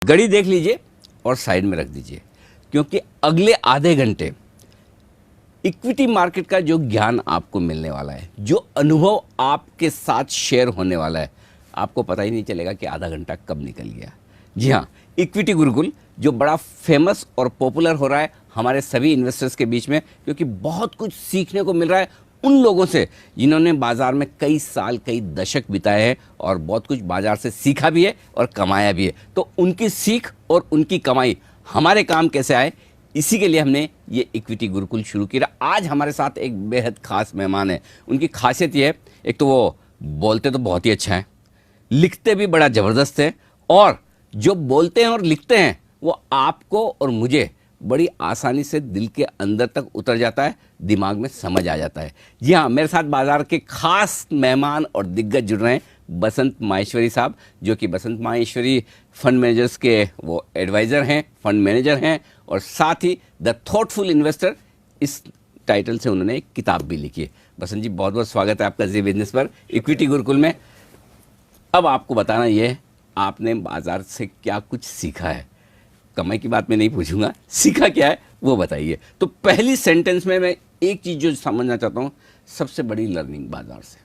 घड़ी देख लीजिए और साइड में रख दीजिए, क्योंकि अगले आधे घंटे इक्विटी मार्केट का जो ज्ञान आपको मिलने वाला है, जो अनुभव आपके साथ शेयर होने वाला है, आपको पता ही नहीं चलेगा कि आधा घंटा कब निकल गया। जी हाँ, इक्विटी गुरुकुल जो बड़ा फेमस और पॉपुलर हो रहा है हमारे सभी इन्वेस्टर्स के बीच में, क्योंकि बहुत कुछ सीखने को मिल रहा है उन लोगों से जिन्होंने बाजार में कई साल कई दशक बिताए हैं और बहुत कुछ बाजार से सीखा भी है और कमाया भी है। तो उनकी सीख और उनकी कमाई हमारे काम कैसे आए, इसी के लिए हमने ये इक्विटी गुरुकुल शुरू किया। आज हमारे साथ एक बेहद खास मेहमान है। उनकी खासियत ये है, एक तो वो बोलते तो बहुत ही अच्छा है, लिखते भी बड़ा ज़बरदस्त है, और जो बोलते हैं और लिखते हैं वो आपको और मुझे बड़ी आसानी से दिल के अंदर तक उतर जाता है, दिमाग में समझ आ जाता है। जी हाँ, मेरे साथ बाजार के खास मेहमान और दिग्गज जुड़ रहे हैं। बसंत माहेश्वरी साहब, जो कि बसंत माहेश्वरी फंड मैनेजर्स के वो एडवाइज़र हैं, फंड मैनेजर हैं, और साथ ही द थॉटफुल इन्वेस्टर, इस टाइटल से उन्होंने एक किताब भी लिखी है। बसंत जी, बहुत बहुत स्वागत है आपका जी बिजनेस पर, इक्विटी गुरुकुल में। अब आपको बताना ये है, आपने बाजार से क्या कुछ सीखा है। कमाई की बात मैं नहीं पूछूंगा, सीखा क्या है वो बताइए। तो पहली सेंटेंस में मैं एक चीज़ जो समझना चाहता हूँ, सबसे बड़ी लर्निंग बाजार से।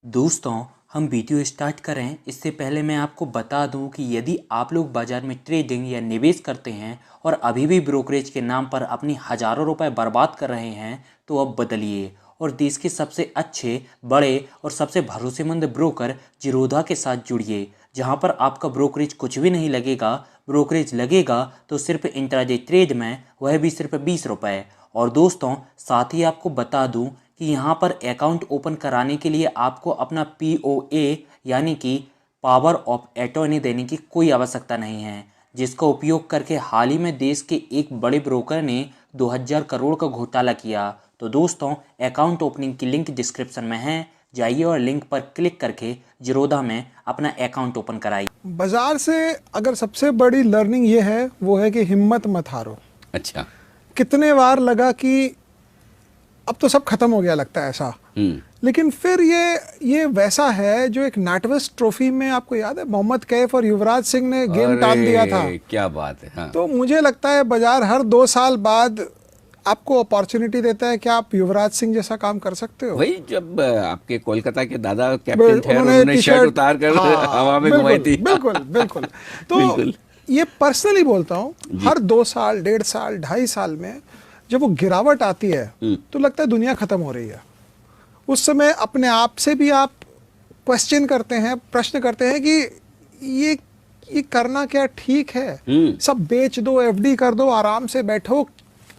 दोस्तों, हम वीडियो स्टार्ट करें इससे पहले मैं आपको बता दूं कि यदि आप लोग बाजार में ट्रेडिंग या निवेश करते हैं और अभी भी ब्रोकरेज के नाम पर अपनी हज़ारों रुपए बर्बाद कर रहे हैं, तो अब बदलिए और देश के सबसे अच्छे, बड़े और सबसे भरोसेमंद ब्रोकर जिरोधा के साथ जुड़िए, जहां पर आपका ब्रोकरेज कुछ भी नहीं लगेगा। ब्रोकरेज लगेगा तो सिर्फ इंट्राडे ट्रेड में, वह भी सिर्फ 20 रुपये। और दोस्तों, साथ ही आपको बता दूं कि यहाँ पर अकाउंट ओपन कराने के लिए आपको अपना POA यानी कि पावर ऑफ अटॉर्नी देने की कोई आवश्यकता नहीं है, जिसका उपयोग करके हाल ही में देश के एक बड़े ब्रोकर ने 2000 करोड़ का घोटाला किया। तो दोस्तों, अकाउंट ओपनिंग की लिंक डिस्क्रिप्शन में है, जाइए और लिंक पर क्लिक करके जिरोधा में अपना अकाउंट ओपन कराइए। बाजार से अगर सबसे बड़ी लर्निंग ये है, वो है कि हिम्मत मत हारो। अच्छा, कितने बार लगा कि अब तो सब खत्म हो गया, लगता है ऐसा, लेकिन फिर ये वैसा है जो एक नाटवेस्ट ट्रॉफी में, आपको याद है, मोहम्मद कैफ और युवराज सिंह ने गेम टान दिया था। क्या बात है। हाँ। तो मुझे लगता है बाजार हर 2 साल बाद आपको अपॉर्चुनिटी देता है कि आप युवराज सिंह जैसा काम कर सकते हो। वही जब आपके कोलकाता के दादा कैप्टन थे, उन्होंने शर्ट उतार कर हवा में घुमाई थी। बिल्कुल बिल्कुल। तो ये पर्सनली बोलता हूँ, हर 2 साल, 1.5 साल, 2.5 साल में जब वो गिरावट आती है तो लगता है दुनिया खत्म हो रही है। उस समय अपने आप से भी आप क्वेश्चन करते हैं, प्रश्न करते हैं कि ये करना क्या ठीक है। सब बेच दो, FD कर दो, आराम से बैठो,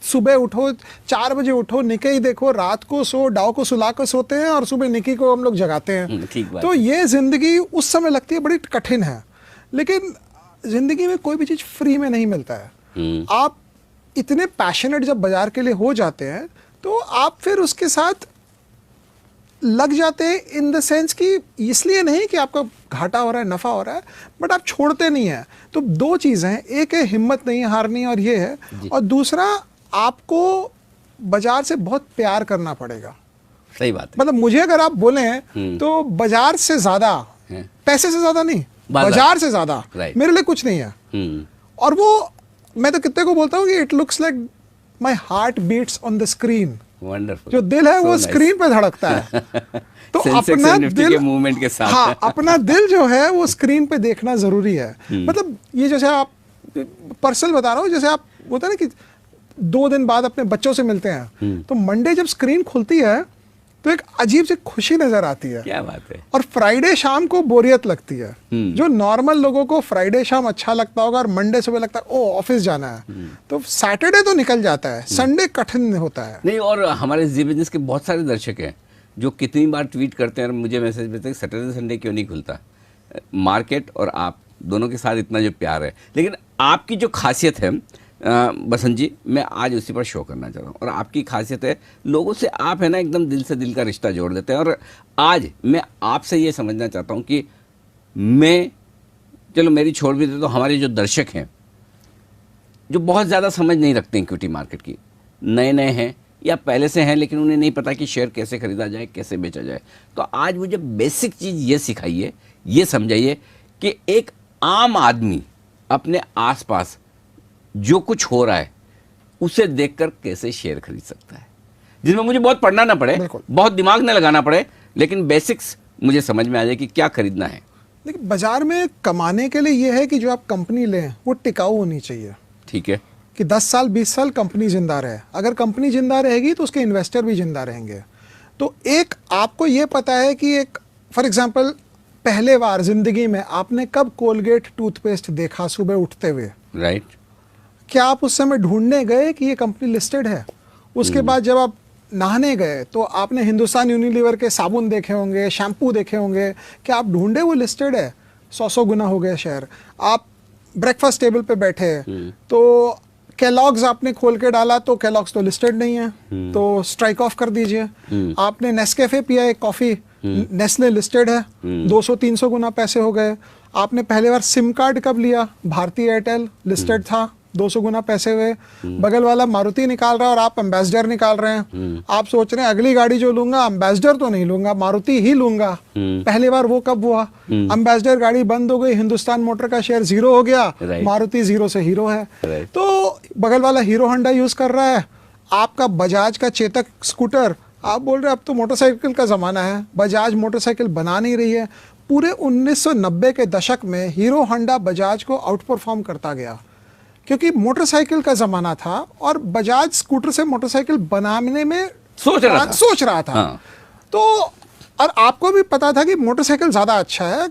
सुबह उठो, 4 बजे उठो, निकी देखो, रात को सो, डाव को सुला कर सोते हैं और सुबह निकी को हम लोग जगाते हैं। तो ये जिंदगी उस समय लगती है बड़ी कठिन है, लेकिन जिंदगी में कोई भी चीज फ्री में नहीं मिलता है। आप इतने पैशनेट जब बाजार के लिए हो जाते हैं तो आप फिर उसके साथ लग जाते हैं, इन द सेंस कि इसलिए नहीं कि आपका घाटा हो रहा है, नफा हो रहा है, बट आप छोड़ते नहीं है। तो 2 चीजें हैं, एक है हिम्मत नहीं हारनी, और ये है, और दूसरा आपको बाजार से बहुत प्यार करना पड़ेगा। सही बात है। मतलब मुझे अगर आप बोले तो बाजार से ज्यादा, पैसे से ज्यादा नहीं, बाजार से ज्यादा मेरे लिए कुछ नहीं है। और वो मैं तो कितने को बोलता हूँ कि it looks like my heart beats on the screen. Wonderful. जो दिल है वो स्क्रीन पे धड़कता है। तो अपना दिल के मूवमेंट के साथ, हाँ, अपना दिल जो है वो स्क्रीन पे देखना जरूरी है। मतलब ये जैसे आप पर्सनल बता रहा हूँ, जैसे आप होता है ना कि 2 दिन बाद अपने बच्चों से मिलते हैं, तो मंडे जब स्क्रीन खुलती है तो एक अजीब सी खुशी नजर आती है। क्या बात है। और फ्राइडे शाम को बोरियत लगती है। जो नॉर्मल लोगों को फ्राइडे शाम अच्छा लगता होगा और मंडे सुबह लगता है ओ ऑफिस जाना है, तो सैटरडे तो निकल जाता है, संडे कठिन होता है। नहीं, और हमारे जी बिजनेस के बहुत सारे दर्शक हैं जो कितनी बार ट्वीट करते हैं और मुझे मैसेज भेजते हैं, सैटरडे संडे क्यों नहीं खुलता। मार्केट और आप दोनों के साथ इतना जो प्यार है, लेकिन आपकी जो खासियत है बसंत जी, मैं आज उसी पर शो करना चाह रहा हूँ। और आपकी खासियत है, लोगों से आप है ना एकदम दिल से दिल का रिश्ता जोड़ देते हैं। और आज मैं आपसे ये समझना चाहता हूँ कि मैं, चलो मेरी छोड़ भी दे, तो हमारे जो दर्शक हैं जो बहुत ज़्यादा समझ नहीं रखते इक्विटी मार्केट की, नए नए हैं या पहले से हैं, लेकिन उन्हें नहीं पता कि शेयर कैसे खरीदा जाए, कैसे बेचा जाए, तो आज मुझे बेसिक चीज़ ये सिखाइए, ये समझाइए कि एक आम आदमी अपने आसपास जो कुछ हो रहा है उसे देखकर कैसे शेयर खरीद सकता है, जिसमें मुझे बहुत पढ़ना ना पड़े, बिल्कुल। बहुत दिमाग न लगाना पड़े, लेकिन बेसिक्स मुझे समझ में आ जाए कि क्या खरीदना है। लेकिन बाजार में कमाने के लिए ये है कि जो आप कंपनी लें वो टिकाऊ होनी चाहिए, ठीक है। कि 10 साल 20 साल कंपनी जिंदा रहे। अगर कंपनी जिंदा रहेगी तो उसके इन्वेस्टर भी जिंदा रहेंगे। तो एक आपको ये पता है कि एक फॉर एग्जांपल पहले बार जिंदगी में आपने कब कोलगेट टूथपेस्ट देखा सुबह उठते हुए, राइट। क्या आप उस समय ढूंढने गए कि ये कंपनी लिस्टेड है? उसके बाद जब आप नहाने गए तो आपने हिंदुस्तान यूनिलीवर के साबुन देखे होंगे, शैम्पू देखे होंगे, क्या आप ढूंढे वो लिस्टेड है? 100 गुना हो गए शेयर। आप ब्रेकफास्ट टेबल पे बैठे तो केलॉग्स आपने खोल के डाला तो केलॉग्स तो लिस्टेड नहीं है, तो स्ट्राइक ऑफ कर दीजिए। आपने नेस्कैफे पिया एक कॉफी, नेस्ले लिस्टेड है, 200-300 गुना पैसे हो गए। आपने पहले बार सिम कार्ड कब लिया? भारतीय एयरटेल लिस्टेड था, 200 गुना पैसे हुए। बगल वाला मारुति निकाल रहा है और आप एम्बेसडर निकाल रहे हैं। आप सोच रहे हैं अगली गाड़ी जो लूंगा एम्बेसडर तो नहीं लूंगा, मारुति ही लूंगा। पहली बार वो कब हुआ? एम्बेसडर गाड़ी बंद हो गई, हिंदुस्तान मोटर का शेयर 0 हो गया, मारुति 0 से हीरो है। तो बगल वाला हीरो होंडा यूज कर रहा है, आपका बजाज का चेतक स्कूटर, आप बोल रहे हैं अब तो मोटरसाइकिल का जमाना है, बजाज मोटरसाइकिल बना नहीं रही है। पूरे 1990 के दशक में हीरो होंडा बजाज को आउट परफॉर्म करता गया क्योंकि मोटरसाइकिल का जमाना था और बजाज स्कूटर से मोटरसाइकिल बनाने में सोच रहा था। हाँ। तो और आपको भी पता था कि मोटरसाइकिल ज़्यादा अच्छा है,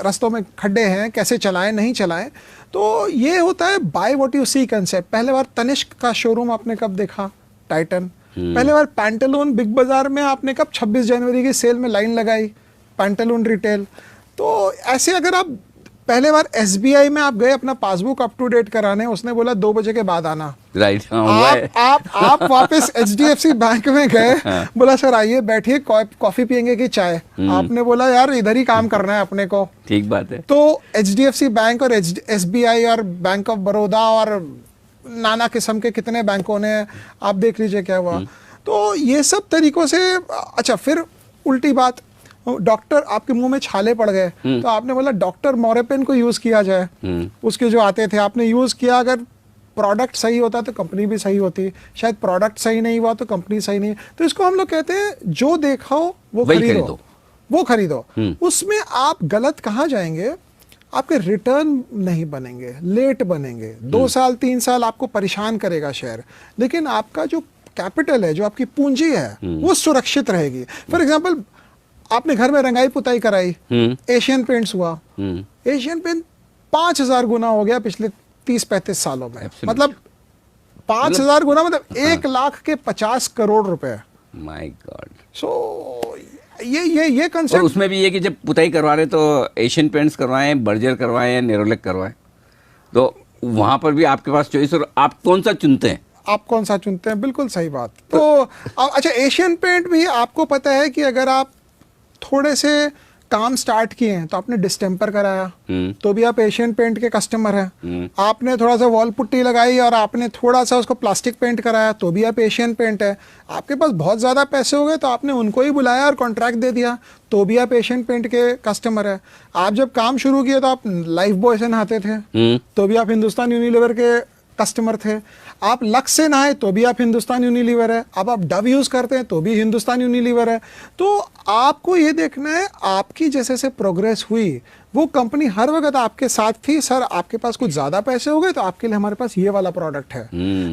रास्तों में खड्डे हैं, कैसे चलाएं नहीं चलाएं। तो ये होता है by what you see concept. पहले बार तनिष्क का शोरूम आपने कब देखा? टाइटन। पहले बार पैंटालून बिग बाजार में आपने कब 26 जनवरी की सेल में लाइन लगाई? Pantaloon retail. तो ऐसे अगर आप पहले बार SBI में आप गए अपना पासबुक अप टू डेट कराने, उसने बोला 2 बजे के बाद आना, राइट। आप वापस HDFC बैंक में गए, बोला सर आइए बैठिए, कॉफी पियेंगे कि चाय? आपने बोला यार इधर ही काम करना है अपने को। ठीक बात है। तो HDFC बैंक और SBI और बैंक ऑफ बड़ौदा और नाना किस्म के कितने बैंकों ने, आप देख लीजिए क्या हुआ। तो ये सब तरीकों से। अच्छा, फिर उल्टी बात, डॉक्टर आपके मुंह में छाले पड़ गए तो आपने बोला डॉक्टर मोरेपेन को यूज किया जाए। उसके जो आते थे आपने यूज किया, अगर प्रोडक्ट सही होता तो कंपनी भी सही होती, शायद प्रोडक्ट सही नहीं हुआ तो कंपनी सही नहीं। तो इसको हम लोग कहते हैं जो देखा हो वो खरीदो, वो खरीदो। उसमें आप गलत कहाँ जाएंगे? आपके रिटर्न नहीं बनेंगे, लेट बनेंगे, 2 साल 3 साल आपको परेशान करेगा शेयर, लेकिन आपका जो कैपिटल है, जो आपकी पूंजी है, वो सुरक्षित रहेगी। फॉर एग्जाम्पल आपने घर में रंगाई पुताई कराई, एशियन पेंट्स हुआ, एशियन पेंट 5000 गुना हो गया पिछले 30-35 सालों में। मतलब 5000 गुना मतलब 1 लाख के 50 करोड़ रुपए। My God. सो ये कंसेप्ट। और उसमें भी ये कि जब पुताई करवा रहे तो एशियन पेंट्स करवाएं, बर्जर करवाएं या नेरोलेक करवाएं, तो वहां पर भी आपके पास चॉइस, और आप कौन सा चुनते हैं? आप कौन सा चुनते हैं, बिल्कुल सही बात। तो अच्छा, एशियन पेंट भी आपको पता है कि अगर आप थोड़े से काम स्टार्ट किए हैं तो आपने डिस्टेम्पर कराया तो भी आप एशियन पेंट के कस्टमर हैं। आपने थोड़ा सा वॉल पुट्टी लगाई और आपने थोड़ा सा उसको प्लास्टिक पेंट कराया तो भी आप एशियन पेंट है। आपके पास बहुत ज़्यादा पैसे हो गए तो आपने उनको ही बुलाया और कॉन्ट्रैक्ट दे दिया तो भी आप एशियन पेंट के कस्टमर है। आप जब काम शुरू किए तो आप लाइफ बॉय से नहाते थे तो भी आप हिंदुस्तान यूनिलीवर के कस्टमर थे। आप लक्स से नहाए तो भी आप हिंदुस्तान यूनिलीवर है। अब आप डव यूज करते हैं तो भी हिंदुस्तान यूनिलीवर है। तो आपको ये देखना है आपकी जैसे से प्रोग्रेस हुई वो कंपनी हर वक्त आपके साथ थी। सर आपके पास कुछ ज्यादा पैसे हो गए तो आपके लिए हमारे पास ये वाला प्रोडक्ट है।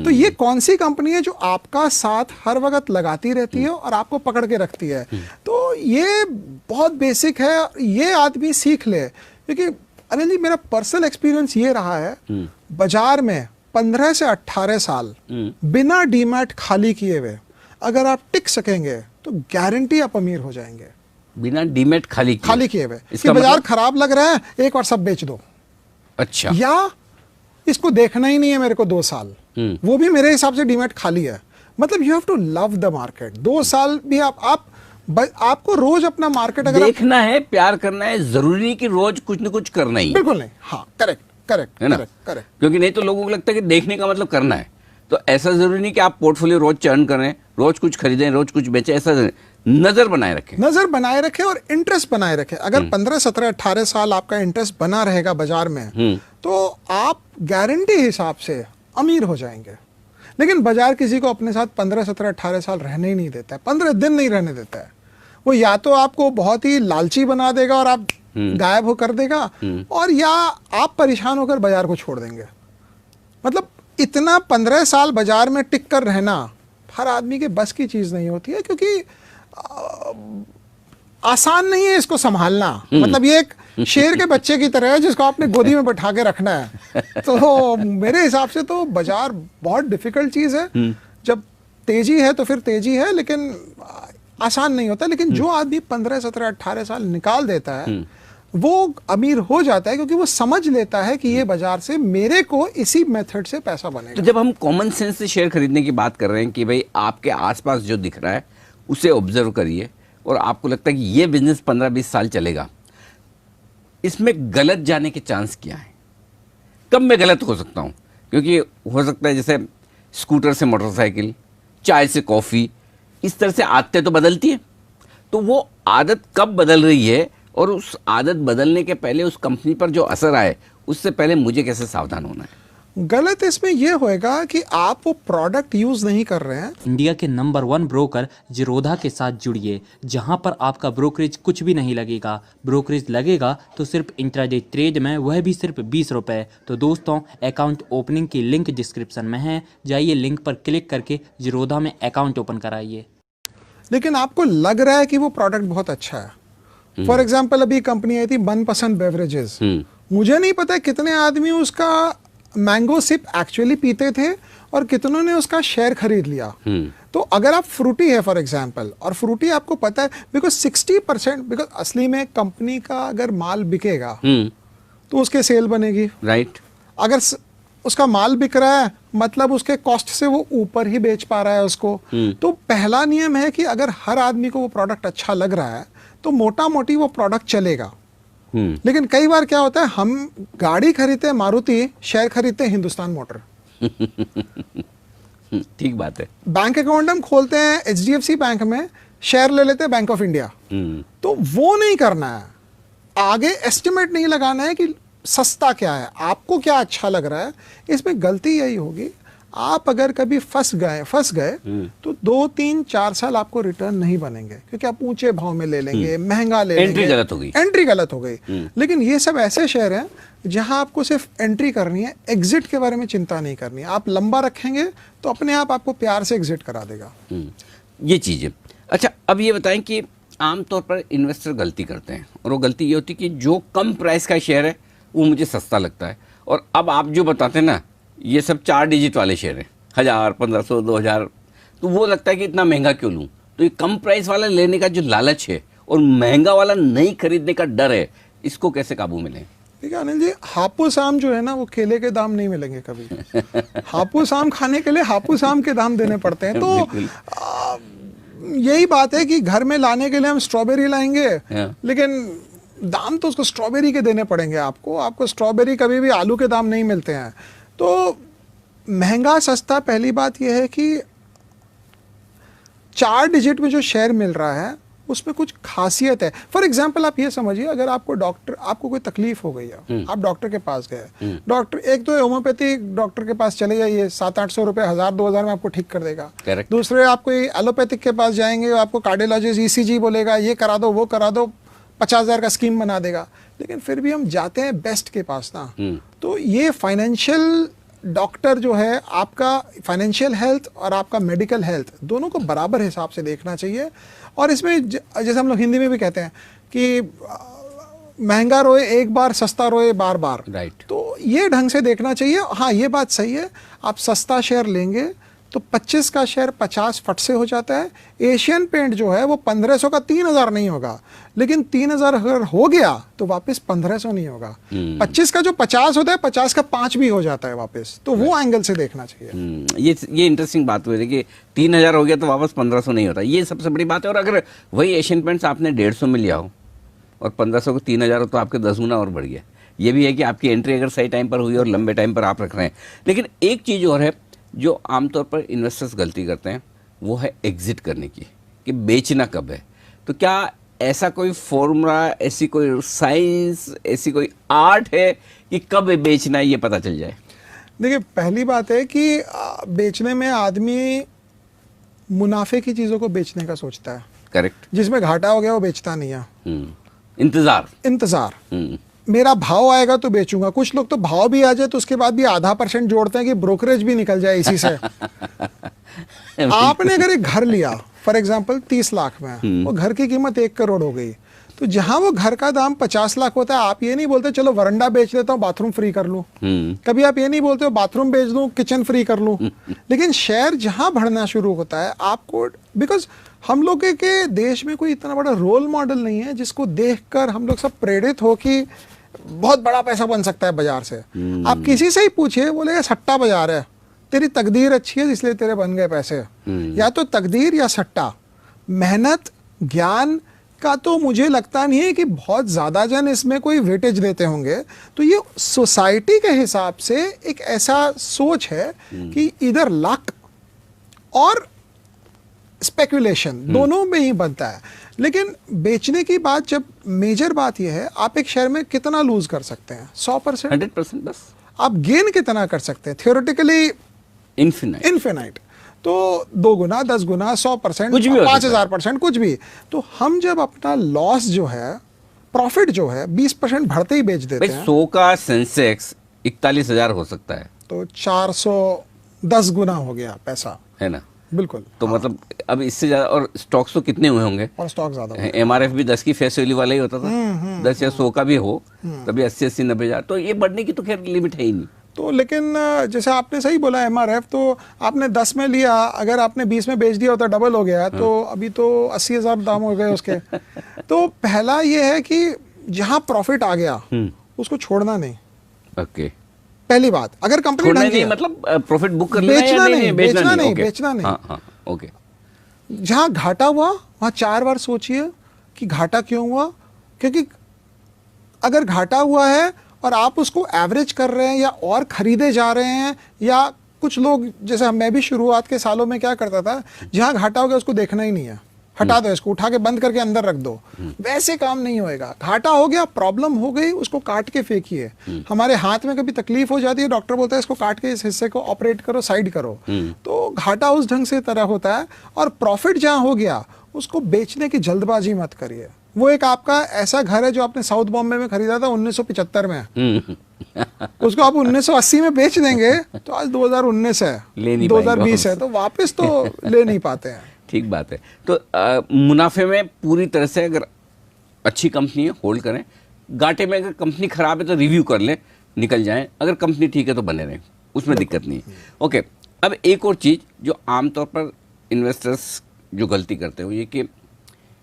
तो ये कौन सी कंपनी है जो आपका साथ हर वक्त लगाती रहती है और आपको पकड़ के रखती है। तो ये बहुत बेसिक है, ये आदमी सीख ले। क्योंकि अनिल जी मेरा पर्सनल एक्सपीरियंस ये रहा है, बाजार में 15 से 18 साल बिना डीमैट खाली किए हुए अगर आप टिक सकेंगे तो गारंटी आप अमीर हो जाएंगे। बिना डीमैट खाली किए हुए कि बाजार खराब लग रहा है एक बार सब बेच दो। अच्छा, या इसको देखना ही नहीं है मेरे को 2 साल, वो भी मेरे हिसाब से डीमैट खाली है। मतलब you have to love the market. 2 साल भी आपको रोज अपना मार्केट अगर देखना है, प्यार करना है, जरूरी नहीं कि रोज कुछ न कुछ करना ही। बिल्कुल नहीं। हाँ, करेक्ट है ना, करेक्ट। क्योंकि नहीं तो लोगों को लगता है कि देखने का मतलब करना है। तो ऐसा जरूरी नहीं कि आप पोर्टफोलियो रोज चर्न करें, रोज कुछ खरीदें, रोज कुछ बेचें, ऐसा नजर बनाए रखें। नजर बनाए रखें और इंटरेस्ट बनाए रखें। अगर 15, 17, 18 साल आपका इंटरेस्ट बना रहेगा बाजार में, तो आप गारंटी हिसाब से अमीर हो जाएंगे। लेकिन बाजार किसी को अपने साथ 15, 17, 18 साल रहने ही नहीं देता है, 15 दिन नहीं रहने देता है। वो या तो आपको बहुत ही लालची बना देगा और आप गायब हो कर देगा, और या आप परेशान होकर बाजार को छोड़ देंगे। मतलब इतना 15 साल बाजार में टिक कर रहना हर आदमी के बस की चीज नहीं होती है, क्योंकि आसान नहीं है इसको संभालना। मतलब ये एक शेर के बच्चे की तरह है जिसको आपने गोदी में बैठा के रखना है। तो मेरे हिसाब से तो बाजार बहुत डिफिकल्ट चीज है। जब तेजी है तो फिर तेजी है, लेकिन आसान नहीं होता। लेकिन जो आदमी 15, 17, 18 साल निकाल देता है वो अमीर हो जाता है, क्योंकि वो समझ लेता है कि ये बाजार से मेरे को इसी मेथड से पैसा बनेगा। तो जब हम कॉमन सेंस से शेयर खरीदने की बात कर रहे हैं कि भाई आपके आसपास जो दिख रहा है उसे ऑब्जर्व करिए, और आपको लगता है कि ये बिजनेस 15-20 साल चलेगा, इसमें गलत जाने के चांस क्या है? कब मैं गलत हो सकता हूँ? क्योंकि हो सकता है जैसे स्कूटर से मोटरसाइकिल, चाय से कॉफ़ी, इस तरह से आदतें तो बदलती है। तो वो आदत कब बदल रही है, और उस आदत बदलने के पहले उस कंपनी पर जो असर आए उससे पहले मुझे कैसे सावधान होना है? गलत इसमें यह होएगा कि आप वो प्रोडक्ट यूज नहीं कर रहे हैं। इंडिया के नंबर 1 ब्रोकर जीरोधा के साथ जुड़िए, जहां पर आपका ब्रोकरेज कुछ भी नहीं लगेगा। ब्रोकरेज लगेगा तो सिर्फ इंट्राडे ट्रेड में, वह भी सिर्फ 20 रुपये। तो दोस्तों, अकाउंट ओपनिंग की लिंक डिस्क्रिप्शन में है, जाइए लिंक पर क्लिक करके जीरोधा में अकाउंट ओपन कराइए। लेकिन आपको लग रहा है कि वो प्रोडक्ट बहुत अच्छा है। फॉर एग्जाम्पल अभी कंपनी आई थी मनपसंद बेवरेजेस, मुझे नहीं पता कितने आदमी उसका मैंगो सिप एक्चुअली पीते थे और कितनों ने उसका शेयर खरीद लिया। तो अगर आप फ्रूटी है फॉर एग्जांपल, और फ्रूटी आपको पता है बिकॉज 60%, बिकॉज असली में कंपनी का अगर माल बिकेगा तो उसके सेल बनेगी, राइट। अगर उसका माल बिक रहा है मतलब उसके कॉस्ट से वो ऊपर ही बेच पा रहा है उसको। तो पहला नियम है कि अगर हर आदमी को वो प्रोडक्ट अच्छा लग रहा है तो मोटा मोटी वो प्रोडक्ट चलेगा। लेकिन कई बार क्या होता है, हम गाड़ी खरीदते हैं मारुति, शेयर खरीदते हैं हिंदुस्तान मोटर। ठीक बात है। बैंक अकाउंट हम खोलते हैं HDFC बैंक में, शेयर ले लेते हैं बैंक ऑफ इंडिया। तो वो नहीं करना है, आगे एस्टिमेट नहीं लगाना है कि सस्ता क्या है, आपको क्या अच्छा लग रहा है। इसमें गलती यही होगी, आप अगर कभी फंस गए तो 2, 3, 4 साल आपको रिटर्न नहीं बनेंगे, क्योंकि आप ऊंचे भाव में ले लेंगे, महंगा ले लेंगे, एंट्री गलत हो गई। लेकिन ये सब ऐसे शेयर हैं जहां आपको सिर्फ एंट्री करनी है, एग्जिट के बारे में चिंता नहीं करनी है। आप लंबा रखेंगे तो अपने आप आपको प्यार से एग्जिट करा देगा। ये चीज़ है। अच्छा, अब ये बताएं कि आमतौर पर इन्वेस्टर गलती करते हैं, और वो गलती ये होती है कि जो कम प्राइस का शेयर है वो मुझे सस्ता लगता है। और अब आप जो बताते हैं ना, ये सब 4 डिजिट वाले शेयर हैं, 1000, 1500, 2000, तो वो लगता है कि इतना महंगा क्यों लूँ। तो ये कम प्राइस वाला लेने का जो लालच है और महंगा वाला नहीं खरीदने का डर है, इसको कैसे काबू में लें? ठीक है अनिल जी, हापुस आम जो है ना वो केले के दाम नहीं मिलेंगे कभी। हापुस आम खाने के लिए हापुस आम के दाम देने पड़ते हैं। तो यही बात है कि घर में लाने के लिए हम स्ट्रॉबेरी लाएंगे, लेकिन दाम तो उसको स्ट्रॉबेरी के देने पड़ेंगे। आपको स्ट्रॉबेरी कभी भी आलू के दाम नहीं मिलते हैं। तो महंगा सस्ता, पहली बात यह है कि 4 डिजिट में जो शेयर मिल रहा है उसमें कुछ खासियत है। फॉर एग्जाम्पल आप ये समझिए, अगर आपको कोई तकलीफ हो गई है, आप डॉक्टर के पास गए, डॉक्टर एक तो होम्योपैथिक डॉक्टर के पास चले जाइए, 700-800 रुपये, 1000-2000 में आपको ठीक कर देगा। दूसरे आप कोई एलोपैथिक के पास जाएंगे, आपको कार्डियोलॉजिस्ट ECG बोलेगा, ये करा दो वो करा दो, 50,000 का स्कीम बना देगा। लेकिन फिर भी हम जाते हैं बेस्ट के पास ना। तो ये फाइनेंशियल डॉक्टर जो है, आपका फाइनेंशियल हेल्थ और आपका मेडिकल हेल्थ दोनों को बराबर हिसाब से देखना चाहिए। और इसमें जैसे हम लोग हिंदी में भी कहते हैं कि महंगा रोए एक बार, सस्ता रोए बार बार। राइट। तो ये ढंग से देखना चाहिए। हाँ, ये बात सही है, आप सस्ता शेयर लेंगे तो 25 का शेयर 50 फट से हो जाता है। एशियन पेंट जो है वो 1500 का 3000 नहीं होगा, लेकिन 3000 अगर हो गया तो वापस 1500 नहीं होगा। 25 का जो 50 होता है, 50 का 5 भी हो जाता है वापस। तो वो एंगल से देखना चाहिए। ये इंटरेस्टिंग बात हुई कि 3000 हो गया तो वापस 1500 नहीं होता, ये सबसे बड़ी बात है। और अगर वही एशियन पेंट्स आपने 150 में लिया हो और 1500 को 3000 हो तो आपके 10 गुना और बढ़ गया। ये भी है कि आपकी एंट्री अगर सही टाइम पर हुई और लंबे टाइम पर आप रख रहे हैं। लेकिन एक चीज़ और है जो आमतौर पर इन्वेस्टर्स गलती करते हैं वो है एग्जिट करने की, कि बेचना कब है। तो क्या ऐसा कोई फॉर्मूला, ऐसी कोई साइंस, ऐसी कोई आर्ट है कि कब बेचना है ये पता चल जाए? देखिए, पहली बात है कि बेचने में आदमी मुनाफे की चीज़ों को बेचने का सोचता है। करेक्ट। जिसमें घाटा हो गया वो बेचता नहीं है। इंतजार। मेरा भाव आएगा तो बेचूंगा। कुछ लोग तो भाव भी आ जाए तो उसके बाद भी ½ % जोड़ते हैं कि ब्रोकरेज भी निकल जाए इसी से। आपने अगर एक घर लिया फॉर एग्जांपल 30 लाख में, वो घर की कीमत 1 करोड़ हो गई, तो जहां वो घर का दाम 50 लाख होता है, आप ये नहीं बोलते चलो वरंडा बेच लेता हूँ बाथरूम फ्री कर लूं। कभी आप ये नहीं बोलते हो बाथरूम बेच दूं किचन फ्री कर लूं। लेकिन शेयर जहां बढ़ना शुरू होता है आपको, बिकॉज हम लोग के देश में कोई इतना बड़ा रोल मॉडल नहीं है जिसको देखकर हम लोग सब प्रेरित हो कि बहुत बड़ा पैसा बन सकता है बाजार से। आप किसी से ही पूछिए, बोलेगा सट्टा बाजार है, तेरी तकदीर अच्छी है इसलिए तेरे बन गए पैसे। या तो तकदीर या सट्टा। मेहनत ज्ञान का तो मुझे लगता नहीं है कि बहुत ज्यादा जन इसमें कोई वेटेज देते होंगे। तो ये सोसाइटी के हिसाब से एक ऐसा सोच है कि इधर लक और स्पेकुलेशन दोनों में ही बनता है। लेकिन बेचने की बात, जब मेजर बात यह है आप एक शेयर में कितना लूज कर सकते हैं? 100%, 100% बस। आप गेन कितना कर सकते हैं? Theoretically infinite. तो 2 गुना, 10 गुना, 100%, 5000%, कुछ भी। तो हम जब अपना लॉस जो है, प्रॉफिट जो है 20% बढ़ते ही बेच देते हैं। 100 का सेंसेक्स 41,000 हो सकता है, तो 410 गुना हो गया पैसा, है ना? बिल्कुल। तो मतलब अब इससे ज्यादा। और स्टॉक्स तो कितने हुए होंगे? और स्टॉक ज्यादा, MRF भी 10 की फेस वैल्यू वाला ही होता था। 10 या 100 का भी हो तभी 80-80, 90,000। तो ये बढ़ने की तो खैर लिमिट है ही नहीं। तो लेकिन जैसे आपने सही बोला MRF, तो आपने 10 में लिया, अगर आपने 20 में बेच दिया होता डबल हो गया। तो अभी तो 80,000 दाम हो गए उसके। तो पहला ये है कि जहां प्रॉफिट आ गया उसको छोड़ना नहीं। ओके, पहली बात। अगर कंपनी ढंग की है, मतलब प्रॉफिट बुक कर लेना है बेचना या नहीं, बेचना नहीं, बेचना नहीं। हाँ, ओके। जहां घाटा हुआ वहां 4 बार सोचिए कि घाटा क्यों हुआ। क्योंकि अगर घाटा हुआ है और आप उसको एवरेज कर रहे हैं या और खरीदे जा रहे हैं, या कुछ लोग जैसे मैं भी शुरुआत के सालों में क्या करता था, जहां घाटा हो गया उसको देखना ही नहीं है, हटा दो इसको, उठा के बंद करके अंदर रख दो। वैसे काम नहीं होएगा। घाटा हो गया, प्रॉब्लम हो गई, उसको काट के फेंकिए। हमारे हाथ में कभी तकलीफ हो जाती है, डॉक्टर बोलता है इसको काट के इस हिस्से को ऑपरेट करो, साइड करो। तो घाटा उस ढंग से तरह होता है। और प्रॉफिट जहां हो गया उसको बेचने की जल्दबाजी मत करिए। वो एक आपका ऐसा घर है जो आपने साउथ बॉम्बे में खरीदा था 1975 में, उसको आप 1980 में बेच देंगे तो आज 2019 है, 2020 है, तो वापस तो ले नहीं पाते हैं। ठीक बात है। तो मुनाफे में पूरी तरह से अगर अच्छी कंपनी है होल्ड करें, घाटे में अगर कंपनी खराब है तो रिव्यू कर लें, निकल जाएं, अगर कंपनी ठीक है तो बने रहें, उसमें दिक्कत नहीं। ओके, अब एक और चीज़ जो आमतौर पर इन्वेस्टर्स जो गलती करते हो ये कि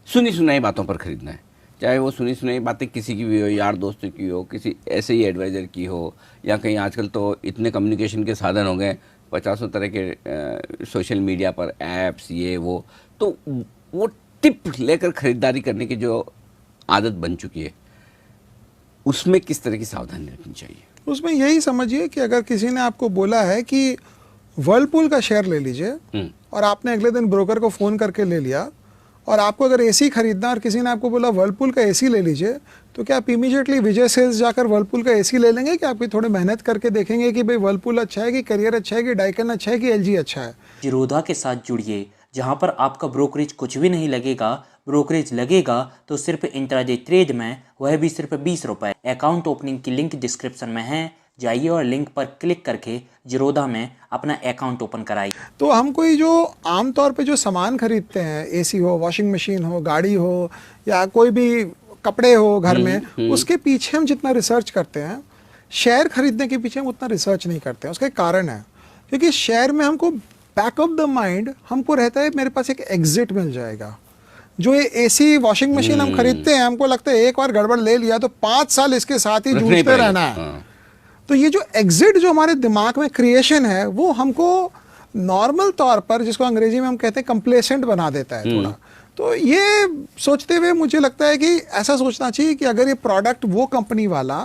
सुनी सुनाई बातों पर खरीदना है। चाहे वो सुनी सुनाई बातें किसी की भी हो, यार दोस्तों की हो, किसी ऐसे ही एडवाइज़र की हो, या कहीं आजकल तो इतने कम्युनिकेशन के साधन हो गए, 50 तरह के सोशल मीडिया पर ऐप्स, ये वो, तो वो टिप लेकर खरीदारी करने की जो आदत बन चुकी है, उसमें किस तरह की सावधानी रखनी चाहिए? उसमें यही समझिए कि अगर किसी ने आपको बोला है कि वर्लपूल का शेयर ले लीजिए और आपने अगले दिन ब्रोकर को फ़ोन करके ले लिया, और आपको अगर एसी खरीदना और किसी ने आपको बोला वर्लपूल का एसी ले लीजिए, तो क्या आप इमीडिएटली विजय सेल्स जाकर वर्लपूल का एसी ले लेंगे, कि आप थोड़ी मेहनत करके देखेंगे कि भाई वर्लपूल अच्छा है, कि करियर अच्छा है, कि डाइकन अच्छा है, कि LG अच्छा है? जीरोधा के साथ जुड़िए, जहां पर आपका ब्रोकरेज कुछ भी नहीं लगेगा। ब्रोकरेज लगेगा तो सिर्फ इंट्राडे ट्रेड में, वह भी सिर्फ 20 रुपये। अकाउंट ओपनिंग की लिंक डिस्क्रिप्शन में है, जाइए और लिंक पर क्लिक करके जीरोधा में अपना अकाउंट ओपन कराइए। तो हम कोई जो आमतौर पे जो सामान खरीदते हैं, एसी हो, वॉशिंग मशीन हो, गाड़ी हो, या कोई भी कपड़े हो घर में, उसके पीछे हम जितना रिसर्च करते हैं, शेयर खरीदने के पीछे हम उतना रिसर्च नहीं करते हैं। उसका एक कारण है, क्योंकि शेयर में हमको बैक ऑफ द माइंड हमको रहता है मेरे पास एक एग्जिट मिल जाएगा। जो ये एसी वॉशिंग मशीन हम खरीदते हैं, हमको लगता है एक बार गड़बड़ ले लिया तो 5 साल इसके साथ ही जूझते रहना है। तो ये जो एग्जिट जो हमारे दिमाग में क्रिएशन है, वो हमको नॉर्मल तौर पर, जिसको अंग्रेजी में हम कहते हैं कंप्लेसेंट बना देता है थोड़ा। तो ये सोचते हुए मुझे लगता है कि ऐसा सोचना चाहिए कि अगर ये प्रोडक्ट वो कंपनी वाला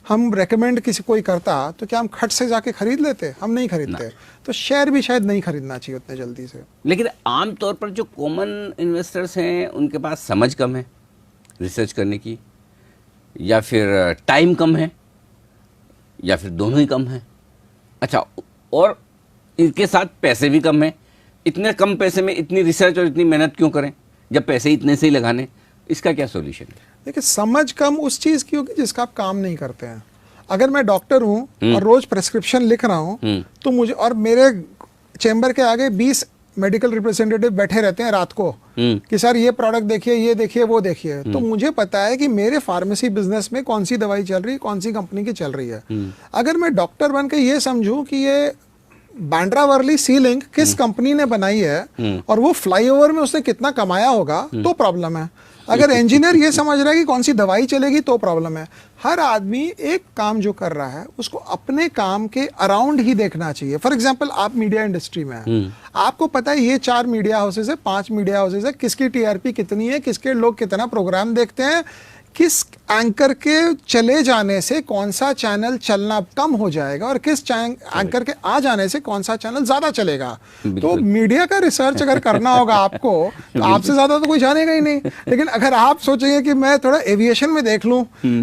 हम रेकमेंड किसी कोई करता तो क्या हम खट से जाके खरीद लेते? हम नहीं खरीदते। तो शेयर भी शायद नहीं खरीदना चाहिए उतने जल्दी से। लेकिन आमतौर पर जो कॉमन इन्वेस्टर्स हैं उनके पास समझ कम है रिसर्च करने की, या फिर टाइम कम है, या फिर दोनों ही कम है। अच्छा, और इनके साथ पैसे भी कम है। इतने कम पैसे में इतनी रिसर्च और इतनी मेहनत क्यों करें जब पैसे इतने से ही लगाने? इसका क्या सॉल्यूशन है? देखिए, समझ कम उस चीज की होगी जिसका आप काम नहीं करते हैं। अगर मैं डॉक्टर हूं और रोज प्रेस्क्रिप्शन लिख रहा हूं तो मुझे, और मेरे चेंबर के आगे 20 मेडिकल रिप्रेजेंटेटिव बैठे रहते हैं रात को कि सर ये प्रोडक्ट देखिए, ये देखिए, वो देखिए, तो मुझे पता है कि मेरे फार्मेसी बिजनेस में कौन सी दवाई चल रही है, कौन सी कंपनी की चल रही है। अगर मैं डॉक्टर बन के ये समझूं कि ये बांद्रा वर्ली सी लिंक किस कंपनी ने बनाई है और वो फ्लाईओवर में उसने कितना कमाया होगा, तो प्रॉब्लम है। अगर इंजीनियर ये समझ रहा है कि कौन सी दवाई चलेगी, तो प्रॉब्लम है। हर आदमी एक काम जो कर रहा है उसको अपने काम के अराउंड ही देखना चाहिए। फॉर एग्जांपल, आप मीडिया इंडस्ट्री में हैं, आपको पता है ये 4 मीडिया हाउसेज है, 5 मीडिया हाउसेज है, किसकी टीआरपी कितनी है, किसके लोग कितना प्रोग्राम देखते हैं, किस एंकर के चले जाने से कौन सा चैनल चलना कम हो जाएगा और किस एंकर के आ जाने से कौन सा चैनल ज्यादा चलेगा। तो मीडिया का रिसर्च अगर करना होगा आपको, तो आपसे ज्यादा तो कोई जानेगा ही नहीं। लेकिन अगर आप सोचेंगे कि मैं थोड़ा एविएशन में देख लूं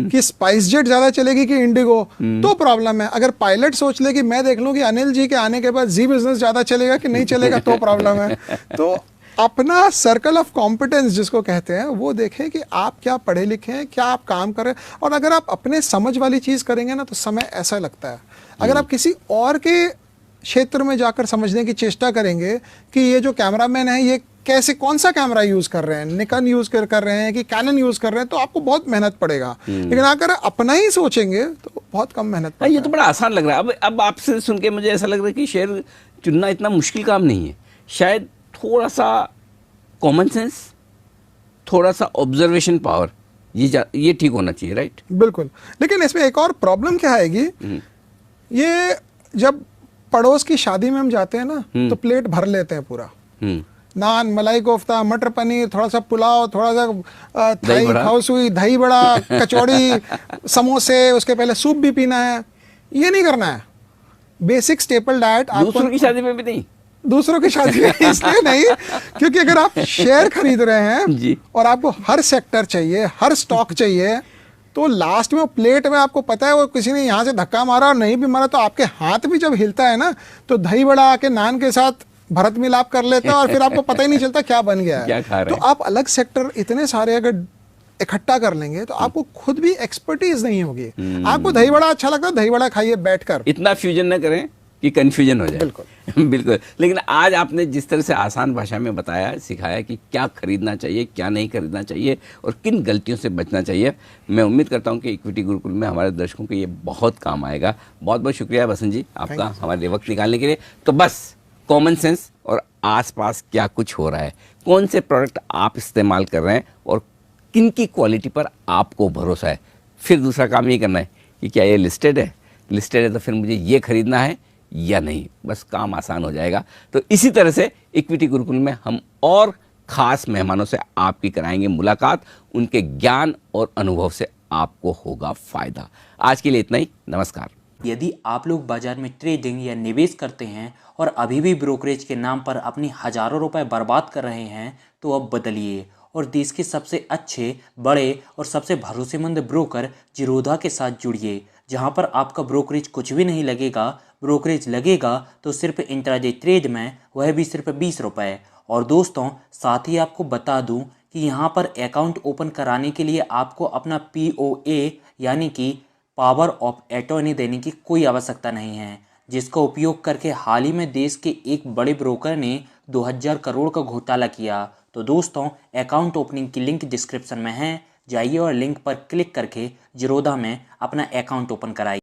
कि स्पाइस जेट ज्यादा चलेगी कि इंडिगो, तो प्रॉब्लम है। अगर पायलट सोच ले कि मैं देख लूं कि अनिल जी के आने के बाद जी बिजनेस ज्यादा चलेगा कि नहीं चलेगा, तो प्रॉब्लम है। तो अपना सर्कल ऑफ कॉम्पिटेंस जिसको कहते हैं वो देखें कि आप क्या पढ़े लिखे हैं, क्या आप काम कर रहे हैं। और अगर आप अपने समझ वाली चीज़ करेंगे ना तो समय ऐसा लगता है। अगर आप किसी और के क्षेत्र में जाकर समझने की चेष्टा करेंगे कि ये जो कैमरामैन है ये कैसे, कौन सा कैमरा यूज कर रहे हैं, निकॉन यूज कर रहे हैं कि कैनन यूज कर रहे हैं, तो आपको बहुत मेहनत पड़ेगा। लेकिन अगर अपना ही सोचेंगे तो बहुत कम मेहनत पड़ेगा। ये तो बड़ा आसान लग रहा है। अब आपसे सुन के मुझे ऐसा लग रहा है कि शेयर चुनना इतना मुश्किल काम नहीं है। शायद थोड़ा सा कॉमन सेंस, थोड़ा सा ऑब्जर्वेशन पावर, ये ठीक होना चाहिए, राइट? बिल्कुल। लेकिन इसमें एक और प्रॉब्लम क्या आएगी, ये जब पड़ोस की शादी में हम जाते हैं ना तो प्लेट भर लेते हैं पूरा, नान, मलाई कोफ्ता, मटर पनीर, थोड़ा सा पुलाव, थोड़ा सा थाई खाओसुई, दही बड़ा, कचौड़ी, समोसे, उसके पहले सूप भी पीना है। ये नहीं करना है। बेसिक स्टेपल डाइट दूसरों की शादी में भी नहीं, दूसरों की शादी में इसलिए नहीं क्योंकि अगर आप शेयर खरीद रहे हैं जी, और आपको हर सेक्टर चाहिए, हर स्टॉक चाहिए, तो लास्ट में प्लेट में आपको पता है वो किसी ने यहाँ से धक्का मारा और नहीं भी मारा तो आपके हाथ भी जब हिलता है ना तो दही बड़ा आके नान के साथ भरत मिलाप कर लेता है और फिर आपको पता ही नहीं चलता क्या बन गया है। तो आप अलग सेक्टर इतने सारे अगर इकट्ठा कर लेंगे तो आपको खुद भी एक्सपर्टीज नहीं होगी। आपको दही बड़ा अच्छा लगता है, दही बड़ा खाइए बैठकर, इतना फ्यूजन न करें कि कंफ्यूजन हो जाए। बिल्कुल बिल्कुल। लेकिन आज आपने जिस तरह से आसान भाषा में बताया, सिखाया कि क्या खरीदना चाहिए, क्या नहीं खरीदना चाहिए और किन गलतियों से बचना चाहिए, मैं उम्मीद करता हूं कि इक्विटी गुरुकुल में हमारे दर्शकों को ये बहुत काम आएगा। बहुत बहुत शुक्रिया बसंत जी आपका हमारे लिए वक्त निकालने के लिए। तो बस कॉमन सेंस और आसपास क्या कुछ हो रहा है, कौन से प्रोडक्ट आप इस्तेमाल कर रहे हैं और किन की क्वालिटी पर आपको भरोसा है। फिर दूसरा काम ये करना है कि क्या ये लिस्टेड है तो फिर मुझे ये खरीदना है या नहीं, बस काम आसान हो जाएगा। तो इसी तरह से इक्विटी गुरुकुल में हम और खास मेहमानों से आपकी कराएंगे मुलाकात, उनके ज्ञान और अनुभव से आपको होगा फायदा। आज के लिए इतना ही, नमस्कार। यदि आप लोग बाजार में ट्रेडिंग या निवेश करते हैं और अभी भी ब्रोकरेज के नाम पर अपनी हजारों रुपए बर्बाद कर रहे हैं तो अब बदलिए और देश के सबसे अच्छे, बड़े और सबसे भरोसेमंद ब्रोकर जिरोधा के साथ जुड़िए, जहां पर आपका ब्रोकरेज कुछ भी नहीं लगेगा। ब्रोकरेज लगेगा तो सिर्फ इंट्राडे ट्रेड में, वह भी सिर्फ 20 रुपये। और दोस्तों, साथ ही आपको बता दूं कि यहाँ पर अकाउंट ओपन कराने के लिए आपको अपना POA यानी कि पावर ऑफ अटॉर्नी देने की कोई आवश्यकता नहीं है, जिसका उपयोग करके हाल ही में देश के एक बड़े ब्रोकर ने 2000 करोड़ का घोटाला किया। तो दोस्तों, अकाउंट ओपनिंग की लिंक डिस्क्रिप्शन में है, जाइए और लिंक पर क्लिक करके जिरोधा में अपना अकाउंट ओपन कराइए।